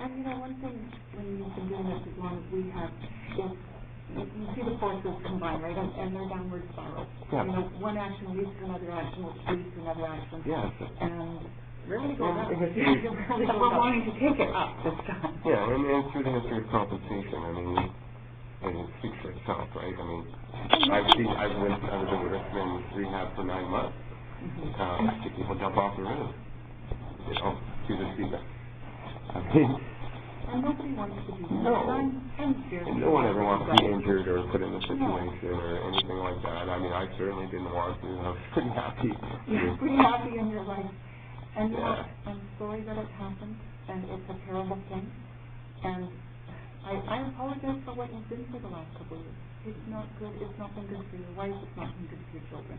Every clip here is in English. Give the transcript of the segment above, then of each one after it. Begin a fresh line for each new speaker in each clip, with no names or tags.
And you know, one thing when you've been doing this as long as we have is you see the forces combine, right? And they're downward spirals.
Yeah.
You know, one action leads to another action, which leads to another action.
Yeah.
And rarely goes up.
But
we're wanting to take it up this time.
Yeah, and through the history of compensation, I mean, and it speaks for itself, right? I mean, I was in Richmond rehab for 9 months. I see people jump off the roof, you know, to the feedback. I mean,
and nobody wants to do that.
No.
I'm scared.
And no one ever wants to be injured or put in a situation or anything like that. I mean, I certainly didn't want to. I was pretty happy.
You're pretty happy in your life. And you know, I'm sorry that it happened, and it's a terrible thing. And I apologize for what you've been through the last couple of years. It's not good. It's not been good for your wife. It's not been good for your children.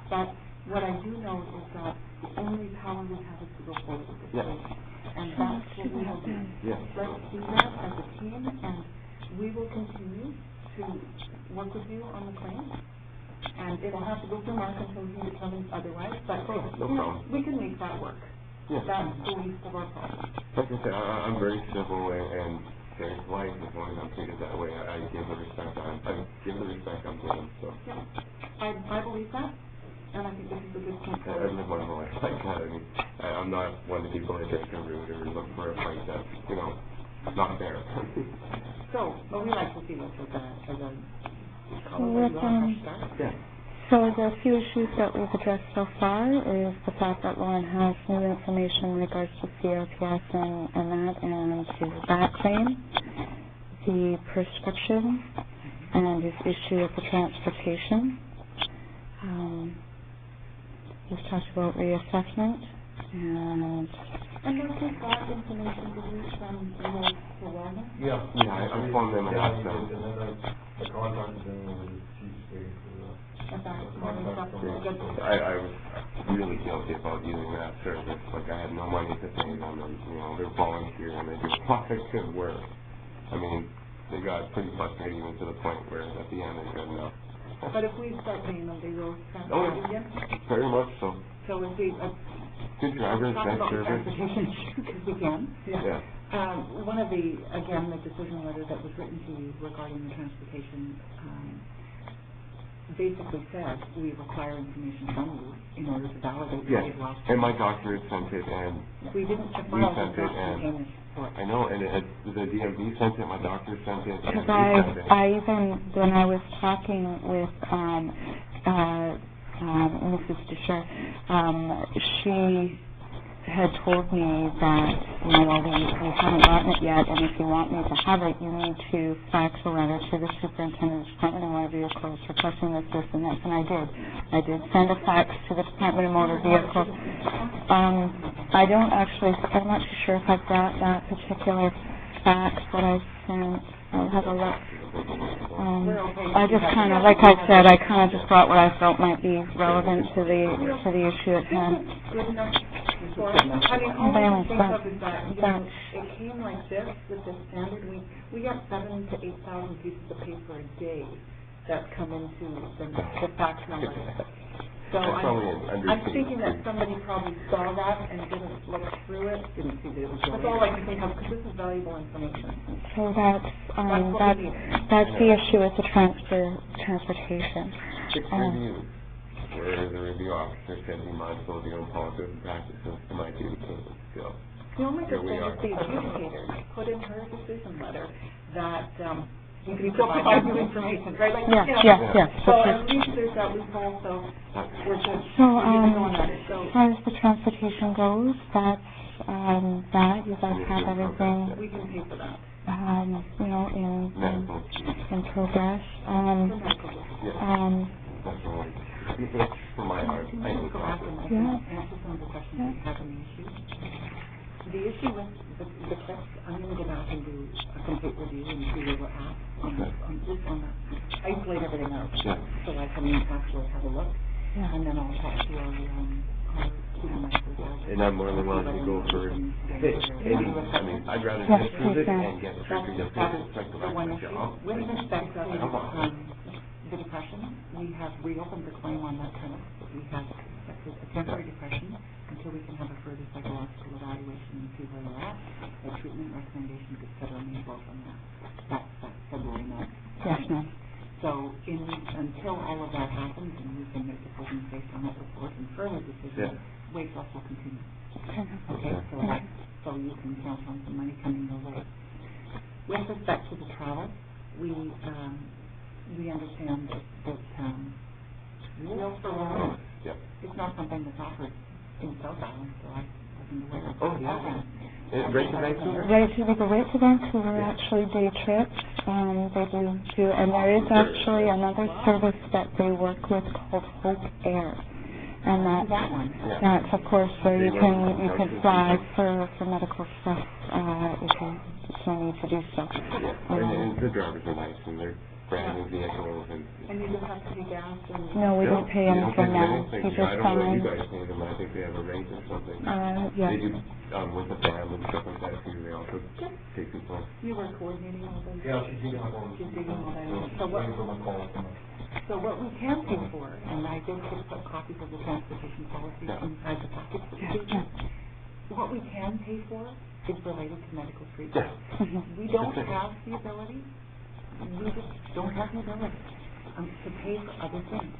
But what I do know is that the only power we have is to go forward with this case. And that's what we will do.
Yes.
Let's do that as a team, and we will continue to work with you on the claim. And it'll have to go through Mark until he determines otherwise. But
no problem.
We can make that work.
Yeah.
That's the least of our problems.
Like I said, I'm very civil and very polite as long as I'm treated that way. I give the respect I'm given. So.
Yeah. I believe that. And I think this is a good point.
I've lived my whole life like that. I mean, I'm not one of the people that take a rude or look for a fight that's, you know, not there.
So we like to see this as a
So the few issues that we've addressed so far is the fact that Lauren has new information in regards to CRPS and his back claim, the prescription, and his issue of the transportation. We've talked about reassessment, and
once we've got information to use from the wellness?
Yeah, I informed them and asked them.
And then I contacted them with the chief state for that.
I was really guilty about using that service. Like, I had no money to pay them, and, you know, they're volunteer and they do a lot of good work. I mean, they got pretty frustrated even to the point where at the end they said no.
But if we start paying them, they will transfer again?
Very much so.
So if we...
good drivers, bad service.
Because we can.
Yeah.
One of the, again, the decision letter that was written to you regarding the transportation basically said we require information from you in order to validate what you've lost.
And my doctor had sent it, and
we didn't
we sent it, and I know, and the DMV sent it, my doctor sent it, and
I even, when I was talking with Mrs. Desher, she had told me that, you know, well, we haven't gotten it yet, and if you want me to have it, you need to fax a letter to the superintendent's department of motor vehicles requesting this, and this, and I did send a fax to the Department of Motor Vehicles. I don't actually, I'm not too sure if I've got that particular fax that I sent. I'll have a look. I just kind of, like I said, I kind of just brought what I felt might be relevant to the issue at hand.
I mean, all I can think of is that, you know, it came like this with the standard. We get 7,000 to 8,000 pieces of paper a day that come into the fax number. So I'm thinking that somebody probably saw that and didn't look through it. Didn't see that it was. That's all I can think of, because this is valuable information.
So that's the issue with the transportation.
Reviews, where the review officer said he mindful of the own policies and practices to my duty to skill.
The only good thing is the adjudicator put in her decision letter that you can provide new information, right? Like,
yes.
So at least there's that loophole, so we're just
so,
as
far as the transportation goes, that's that. You guys have everything.
We can pay for that.
You know, in progress.
For my heart, I
can go back and answer some of the questions that you have on the issue. The issue with the clips, I'm going to go back and do a complete review and see where we're at on that. Isolate everything out so I can actually have a look, and then I'll talk to our supervisor.
And I'm more than willing to go for any. I mean, I'd rather just prove it and get it through the one issue. With respect to the depression, we have reopened the claim on that tenant. We have accepted a temporary depression until we can have a further psychological evaluation and see where we're at. It's
treatment recommendation gets set on April from that. That's February 9th.
Yes, ma'am.
So until all of that happens and we can make decisions based on that report and further decisions, weight loss will continue. Okay, so you can count on some money coming your way. With respect to the travel, we understand that Meals for Wellness is not something that's offered in South Island, so I wasn't aware of that.
Right to Vancouver?
Right to Vancouver, actually day trips. They do, and there is actually another service that they work with called Hope Air. And that's of course where you can fly for medical stuff if you so need to do so.
And the drivers are nice and they're brand new vehicles and
you don't have to pay gas and
no, we don't pay anything now. You just
I don't know what you guys pay them, but I think they have a rate or something.
Yeah.
They do with the band and stuff like that too. They also take people.
You were coordinating all those.
Yeah, she's digging up all
She's digging all that in. So what we can pay for, and I did put copies of the transportation policy inside the package that we gave you. What we can pay for is related to medical treatment. We don't have the ability. We just don't have the ability to pay for other things.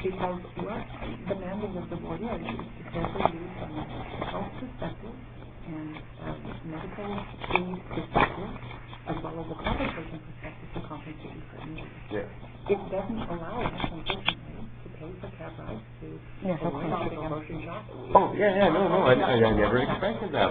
Because what the mandate of the board is to carefully use from a health perspective and medical aid perspective, as well as a compensation perspective to compensate you for injury. It doesn't allow us, unfortunately, to pay for cab rides to a grocery shop.
Oh, I never expected that.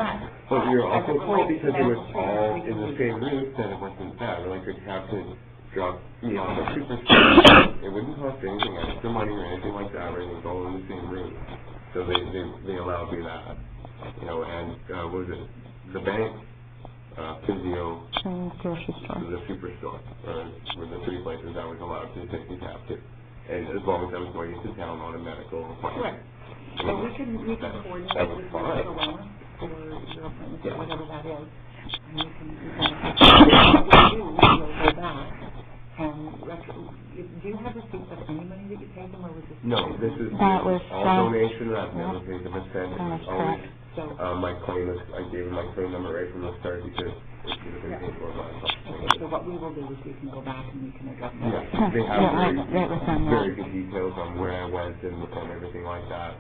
But you're also cool because it was all in the same route that it wasn't bad. Like a cab could drop me off at Superstore. It wouldn't cost anything extra money or anything like that, right? It was all in the same route. So they allowed me that. You know, and what was it? The bank, physio,
grocery store,
the Superstore, were the three places I was allowed to take the cab to. And as long as I was going into town on a medical appointment.
So we can coordinate
that was
with
fine.
for your appointment, whatever that is. And we can what we do, we'll go back and do you have receipts of any money that you paid them, or was this?
No, this is all donation. I've never paid them a cent. It's always my claim is I gave my claim number right from the start because it should have been paid for by
Okay, so what we will do is we can go back and we can address that.
Yeah, they have very good details on where I went and everything like that.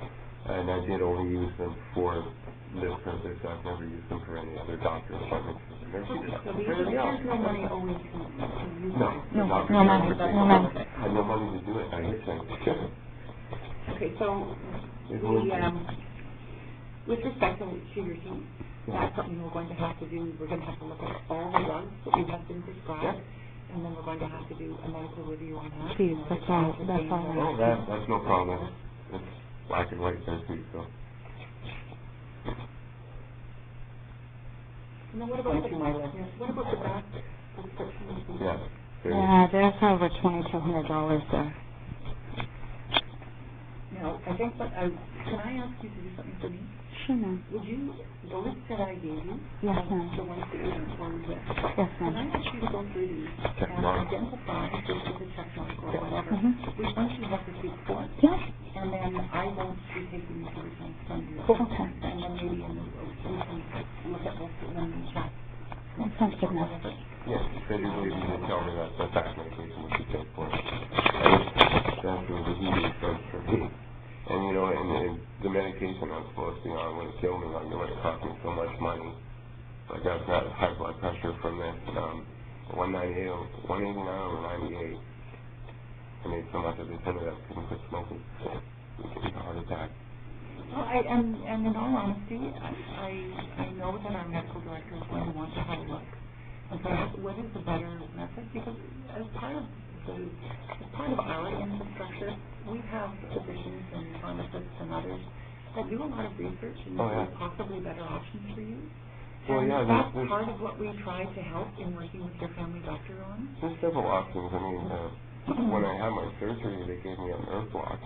And I did only use them for this purpose. I've never used them for any other doctor's appointments.
So there's no money owing to you guys?
No money.
I had no money to do it. I hate saying.
Okay, so with respect to your team, that's something we're going to have to do. We're going to have to look at all the drugs that you have been prescribed, and then we're going to have to do a medical review on that.
That's all.
Oh, that's no problem. It's black and white there too, so.
And then what about the back prescription?
Yeah, there's over $2,200 there.
Now, I think can I ask you to do something for me?
Sure, ma'am.
Would you, the list that I gave you,
yes, ma'am.
The ones that you informed with,
yes, ma'am.
Can I ask you to go through these and identify if this is a check mark or whatever, which ones you have received for?
Yeah.
And then I won't be taking these returns from you.
Okay.
And then maybe we can look at this when we chat.
That sounds good, ma'am.
Yes, they usually need to tell me that the back medication we should take for it. That's really the easiest choice for me. And you know, and the medication I'm supposed to be on would kill me. Like, it would cost me so much money. Like, I've got high blood pressure from this, 189 over 98. I made so much of this that I couldn't quit smoking. It's a heart attack.
Well, and in all honesty, I know that our medical director is going to want to have a look. And so what is the better method? Because as part of our infrastructure, we have physicians and pharmacists and others that do a lot of research and possibly better options for you.
Well,
and that's part of what we try to help in working with your family doctor on.
There's several options. I mean, when I had my surgery, they gave me a nerve block.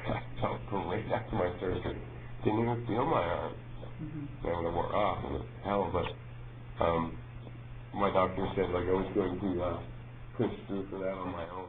I felt great after my surgery. Didn't even feel my arm. And when it wore off, it was hell. But my doctor said, like, I was going to push through for that on my own.